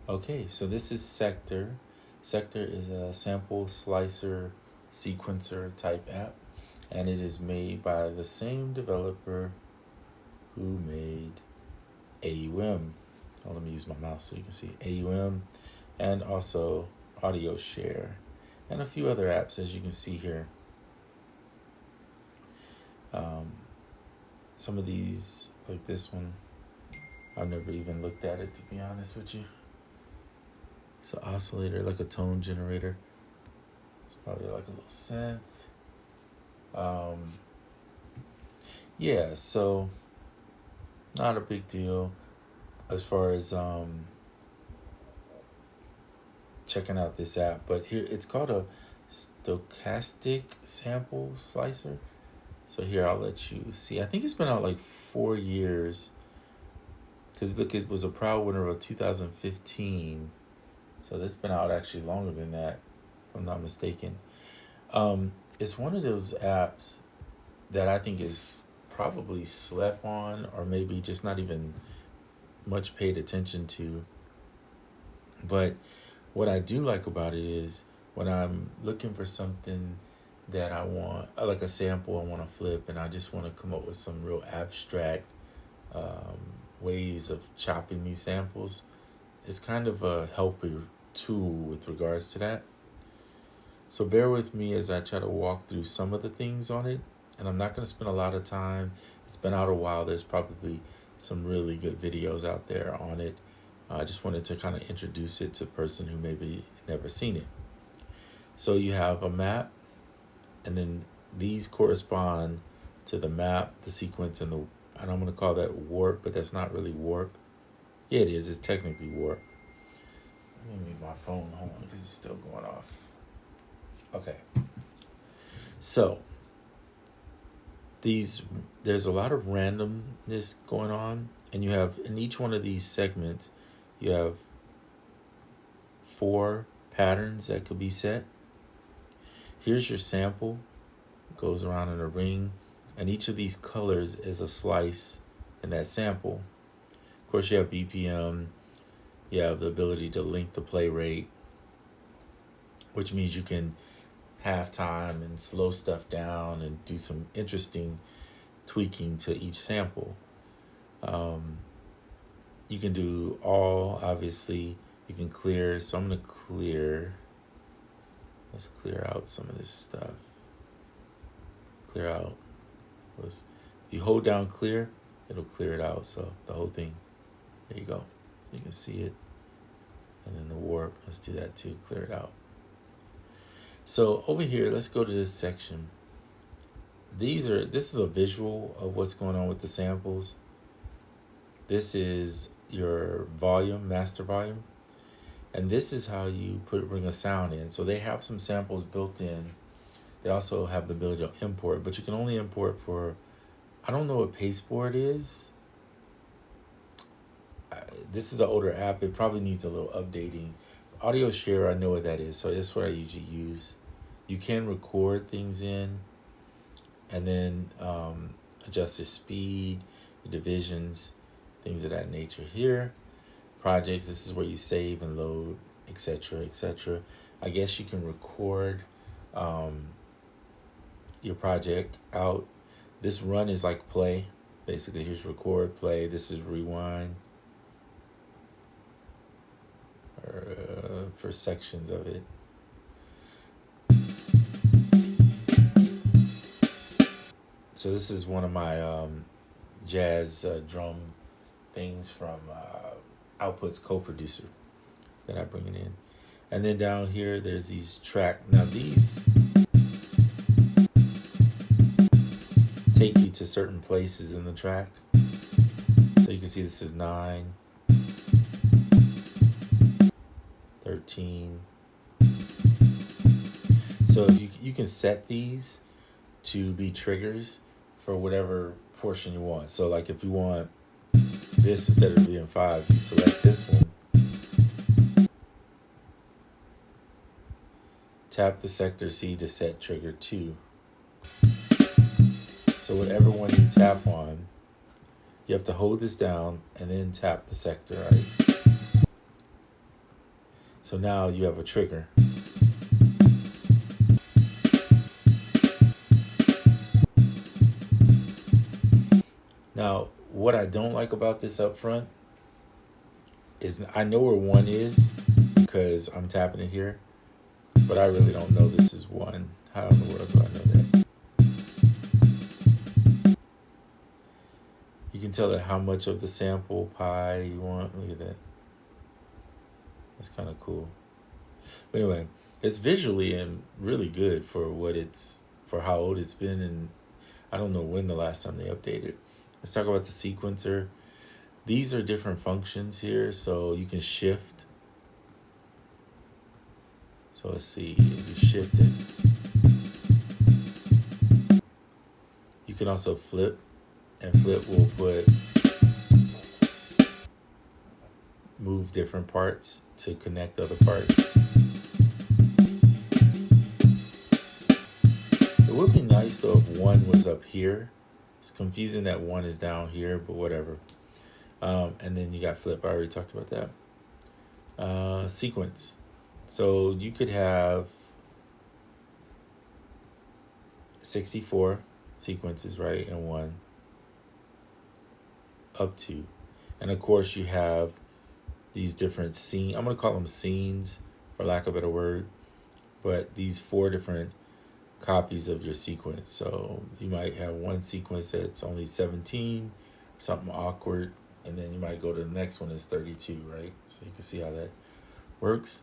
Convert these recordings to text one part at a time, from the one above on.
Okay, so this is Sector. Sector is a sample slicer sequencer type app, and it is made by the same developer who made AUM. Oh, let me use my mouse so you can see AUM, and also Audio Share, and a few other apps as you can see here. Some of these, like this one, I've never even looked at it, to be honest with you. It's an oscillator, like a tone generator. It's probably like a little synth. Yeah, so not a big deal as far as checking out this app. But here, it's called a stochastic sample slicer. So here, I'll let you see. I think it's been out like 4 years. Because look, it was a proud winner of 2015. So that's been out actually longer than that, if I'm not mistaken. It's one of those apps that I think is probably slept on, or maybe just not even much paid attention to. But what I do like about it is when I'm looking for something that I want, like a sample I want to flip, and I just want to come up with some real abstract ways of chopping these samples, it's kind of a helper tool with regards to that. So bear with me as I try to walk through some of the things on it, and I'm not going to spend a lot of time. It's been out a while. There's probably some really good videos out there on it. I just wanted to kind of introduce it to a person who maybe never seen it. So you have a map, and then these correspond to the map, the sequence, and I'm going to call that warp, but that's not really warp. Yeah, it is. It's technically warp. Let me mute my phone. Hold on, because it's still going off. Okay. So there's a lot of randomness going on, and you have in each one of these segments, you have 4 patterns that could be set. Here's your sample. It goes around in a ring, and each of these colors is a slice in that sample. Of course, you have BPM. You have the ability to link the play rate, which means you can have time and slow stuff down and do some interesting tweaking to each sample. You can do all, obviously. You can clear. So I'm going to clear. Let's clear out some of this stuff. Clear out. If you hold down clear, it'll clear it out. So the whole thing. There you go. You can see it. And then the warp. Let's do that too. Clear it out. So over here, let's go to this section. This is a visual of what's going on with the samples. This is your volume, master volume. And this is how you bring a sound in. So they have some samples built in. They also have the ability to import, but you can only import for, I don't know what pasteboard is. This is an older app. It probably needs a little updating. Audio Share, I know what that is. So that's what I usually use. You can record things in and then adjust your speed, your divisions, things of that nature here. Projects, this is where you save and load, etc., etc. I guess you can record your project out. This run is like play. Basically, here's record, play. This is rewind. For sections of it. So this is one of my jazz drum things from Output's co-producer that I bring it in. And then down here, there's these track. Now these take you to certain places in the track. So you can see this is 9, 13. So you can set these to be triggers for whatever portion you want. So like if you want this instead of being 5, you select this one. Tap the sector C to set trigger 2. So whatever one you tap on, you have to hold this down and then tap the sector, right? So now you have a trigger. Now, what I don't like about this up front is I know where 1 is because I'm tapping it here, but I really don't know this is 1. How in the world do I know that? You can tell it how much of the sample pie you want. Look at that. That's kind of cool. But anyway, it's visually and really good for how old it's been, and I don't know when the last time they updated. Let's talk about the sequencer. These are different functions here, so you can shift. So let's see, if you shift it. You can also flip, and flip will move different parts to connect other parts. It would be nice though if 1 was up here. It's confusing that 1 is down here, but whatever. And then you got flip. I already talked about that. Sequence. So you could have 64 sequences, right, in 1, up to. And of course you have these different scenes. I'm going to call them scenes for lack of a better word, but these 4 different copies of your sequence. So you might have one sequence that's only 17, something awkward, and then you might go to the next one is 32, right? So you can see how that works.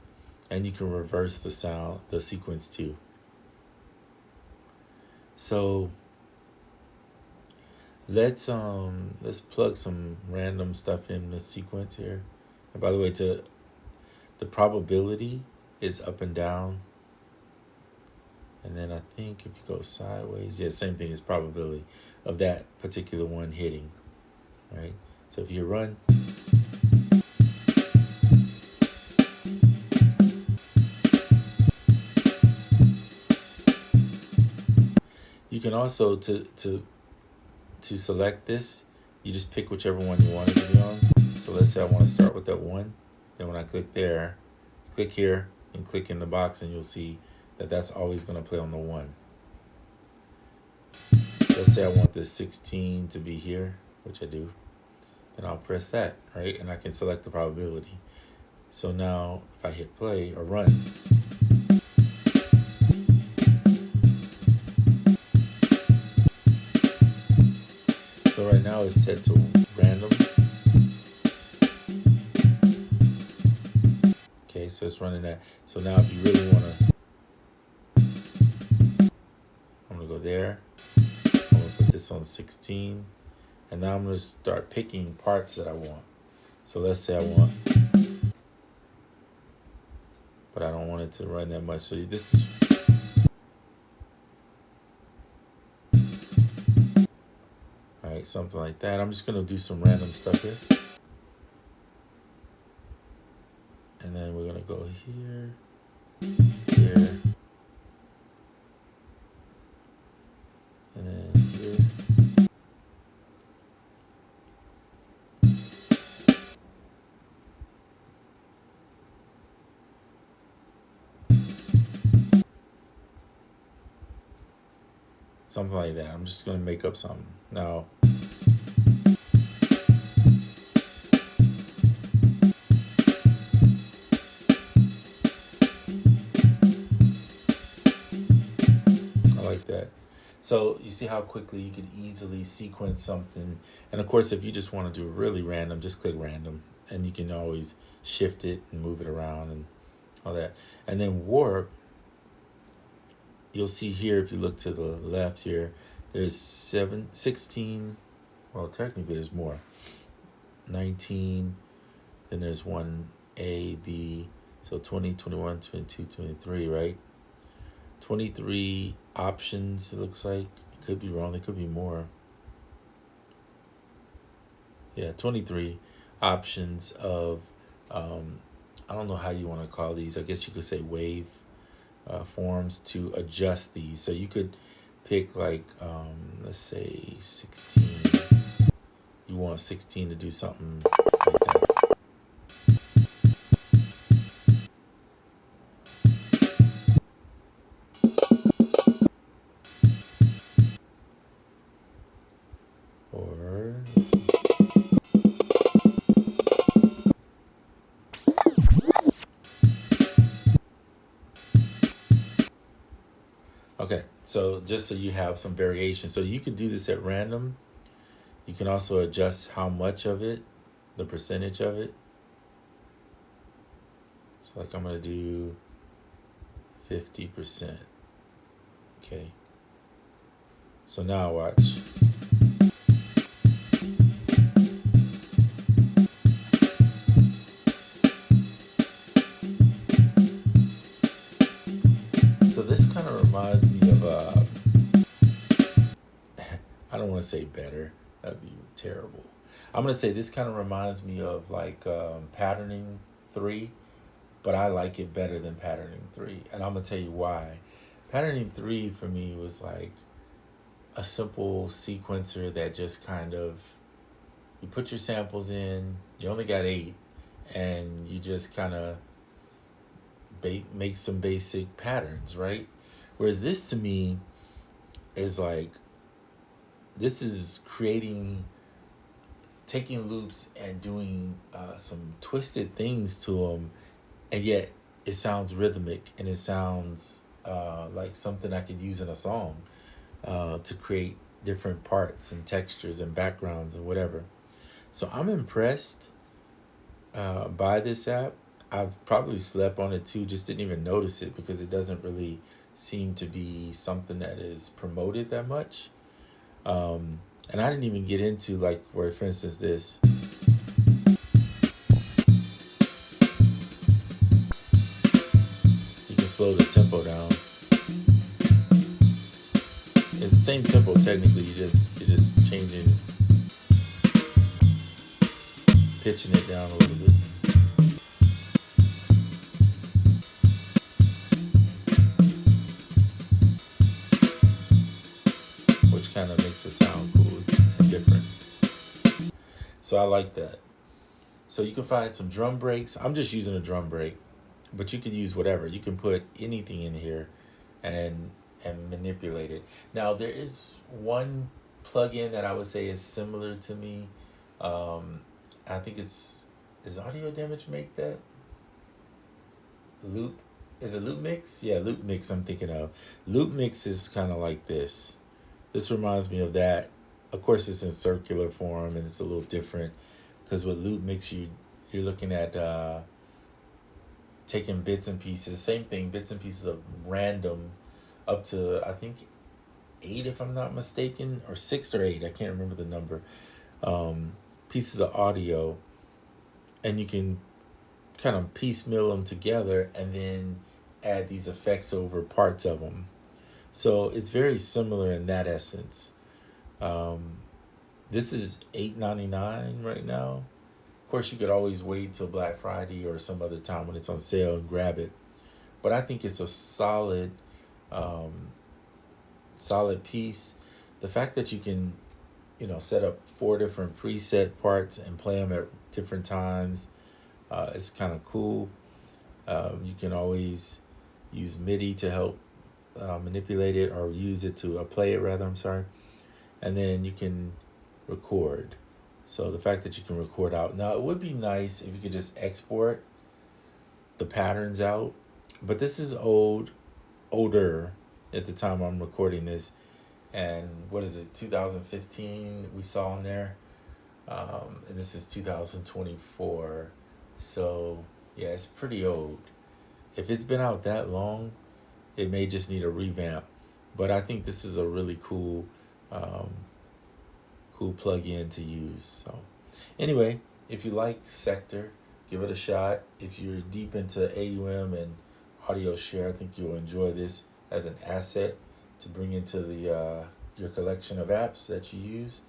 And you can reverse the sequence too. So let's plug some random stuff in the sequence here. And by the way, the probability is up and down. And then I think if you go sideways, yeah, same thing as probability of that particular one hitting, right? So if you run, you can also to select this, you just pick whichever one you want it to be on. So let's say I want to start with that 1. Then when I click there, click here and click in the box, and you'll see that that's always going to play on the 1. Let's say I want this 16 to be here, which I do. Then I'll press that, right? And I can select the probability. So now if I hit play or run, so right now it's set to random. Okay, so it's running that. So now if you really want to, I'm going to go there. I'm going to put this on 16. And now I'm going to start picking parts that I want. So let's say I want, but I don't want it to run that much. So this is, all right, something like that. I'm just going to do some random stuff here. And then we're going to go here, here, and then here. Something like that. I'm just going to make up something. Now, I like that. So you see how quickly you could easily sequence something. And of course, if you just want to do really random, just click random. And you can always shift it and move it around and all that. And then warp, you'll see here, if you look to the left here, there's 16, well, technically there's more, 19, then there's 1A, B, so 20, 21, 22, 23, right? 23 options, it looks like. It could be wrong, there could be more. Yeah, 23 options of, I don't know how you want to call these. I guess you could say wave forms to adjust these. So you could pick like, let's say 16. You want 16 to do something like that. So just so you have some variation. So you could do this at random. You can also adjust how much of it, the percentage of it. So like I'm gonna do 50%. Okay. So now watch. So this kind of reminds me of I don't want to say better. That'd be terrible. I'm gonna say this kind of reminds me of like patterning 3, but I like it better than patterning 3, and I'm gonna tell you why. Patterning 3 for me was like a simple sequencer that just kind of, you put your samples in. You only got 8, and you just kind of make some basic patterns, right? Whereas this to me is like, this is creating, taking loops and doing some twisted things to them, and yet it sounds rhythmic, and it sounds like something I could use in a song to create different parts and textures and backgrounds and whatever. So I'm impressed by this app. I've probably slept on it too, just didn't even notice it because it doesn't really seem to be something that is promoted that much. And I didn't even get into like where, for instance, this. You can slow the tempo down. It's the same tempo technically. You're just changing, pitching it down a little bit. Which kind of makes it sound cool and different. So I like that. So you can find some drum breaks. I'm just using a drum break, but you could use whatever. You can put anything in here and manipulate it. Now there is one plugin that I would say is similar to me. Um, I think it's, does Audio Damage make that? Loop, is it Loop Mix? Yeah, Loop Mix I'm thinking of. Loop Mix is kind of like this. This reminds me of that. Of course it's in circular form and it's a little different because with Loop Mix you're looking at taking bits and pieces, same thing, bits and pieces of random, up to I think 8 if I'm not mistaken, or 6 or 8, I can't remember the number, pieces of audio, and you can kind of piecemeal them together and then add these effects over parts of them. So it's very similar in that essence. Um, this is $8.99 right now. Of course, you could always wait till Black Friday or some other time when it's on sale and grab it. But I think it's a um, solid piece. The fact that you can, set up 4 different preset parts and play them at different times is kind of cool. You can always use MIDI to help manipulate it, or use it to play it rather. I'm sorry, and then you can record. So the fact that you can record out. Now it would be nice if you could just export the patterns out, but this is older at the time I'm recording this, and what is it, 2015 we saw in there, and this is 2024, so yeah, it's pretty old. If it's been out that long, it may just need a revamp, but I think this is a really cool plug-in to use. So anyway, if you like Sector, give it a shot. If you're deep into AUM and audio share, I think you'll enjoy this as an asset to bring into the your collection of apps that you use.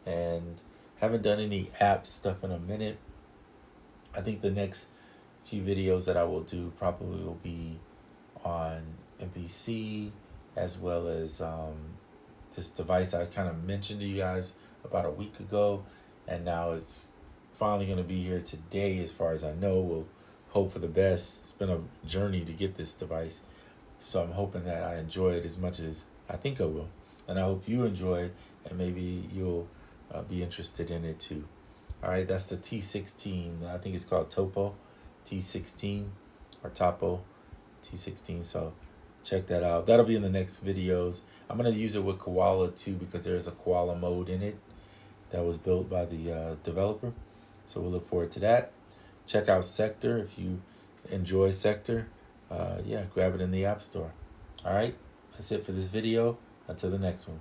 And haven't done any app stuff in a minute. I think the next few videos that I will do probably will be on MPC, as well as this device I kind of mentioned to you guys about a week ago, and now it's finally going to be here today as far as I know. We'll hope for the best. It's been a journey to get this device, so I'm hoping that I enjoy it as much as I think I will, and I hope you enjoy it, and maybe you'll be interested in it too. All right, that's the T16. I think it's called Topo T16 or Topo T16. So check that out. That'll be in the next videos. I'm going to use it with Koala too, because there's a Koala mode in it that was built by the developer. So we'll look forward to that. Check out Sector if you enjoy Sector. Yeah, grab it in the App Store. All right, that's it for this video. Until the next one.